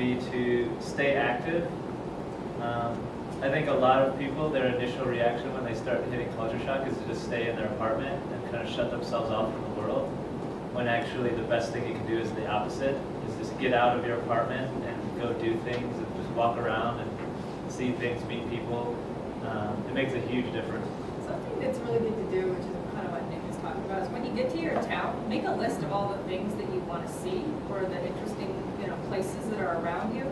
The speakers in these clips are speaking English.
be to stay active. I think a lot of people, their initial reaction when they start hitting culture shock is to just stay in their apartment and kind of shut themselves off from the world, when actually the best thing you can do is the opposite, is just get out of your apartment and go do things and just walk around and see things, meet people. It makes a huge difference. Something that's really good to do, which is kind of what Nick is talking about, is when you get to your town, make a list of all the things that you want to see or the interesting, places that are around you.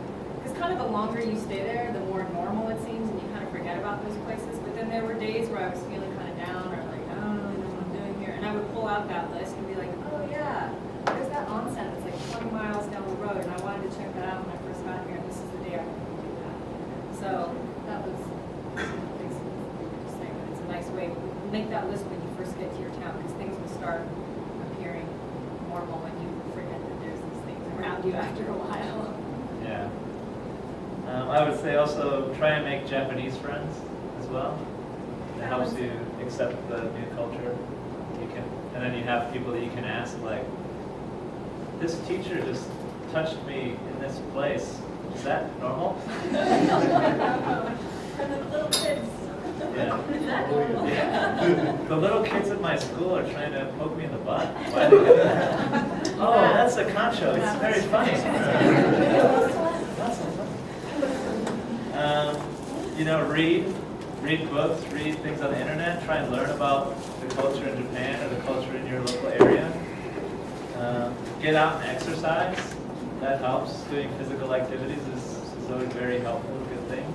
Because kind of the longer you stay there, the more normal it seems, and you kind of forget about those places. But then there were days where I was feeling kind of down, or like, I don't really know what I'm doing here, and I would pull out that list and be like, oh yeah, there's that onsen that's like 20 miles down the road, and I wanted to check that out when I first got here, and this is the day I wanted to do that. So that was just saying that it's a nice way. Make that list when you first get to your town, because things will start appearing normal when you forget that there's these things around you after a while. Yeah. I would say also try and make Japanese friends as well. It helps you accept the new culture. And then you have people that you can ask, like, this teacher just touched me in this place. Is that normal? For the little kids. Yeah. Is that normal? Yeah. The little kids at my school are trying to poke me in the butt. Why do they do that? Oh, that's a concho. It's very funny. Read books, read things on the internet, try and learn about the culture in Japan or the culture in your local area. Get out and exercise. That helps. Doing physical activities is always very helpful, a good thing.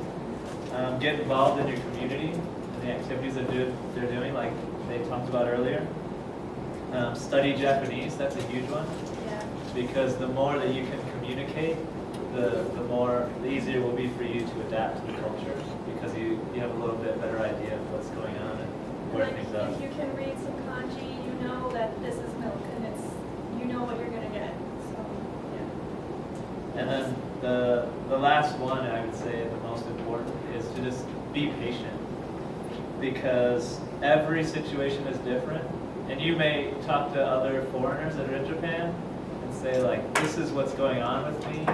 Get involved in your community and the activities that they're doing, like they talked about earlier. Study Japanese, that's a huge one. Yeah. Because the more that you can communicate, the easier it will be for you to adapt to the culture, because you have a little bit better idea of what's going on and where things are. If you can read some kanji, you know that this is milk, and you know what you're gonna get. So yeah. And then the last one, I would say the most important, is to just be patient, because every situation is different. And you may talk to other foreigners that are in Japan and say, like, this is what's going on with me,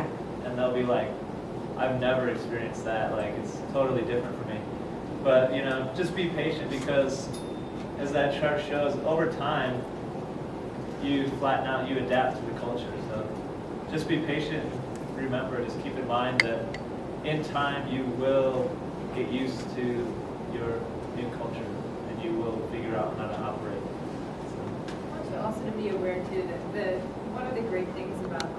and they'll be like, I've never experienced that, like, it's totally different for me. But, just be patient, because as that chart shows, over time, you flatten out, you adapt to the culture. So just be patient. Remember, just keep in mind that in time you will get used to your new culture, and you will figure out how to operate. I want you also to be aware too that one of the great things about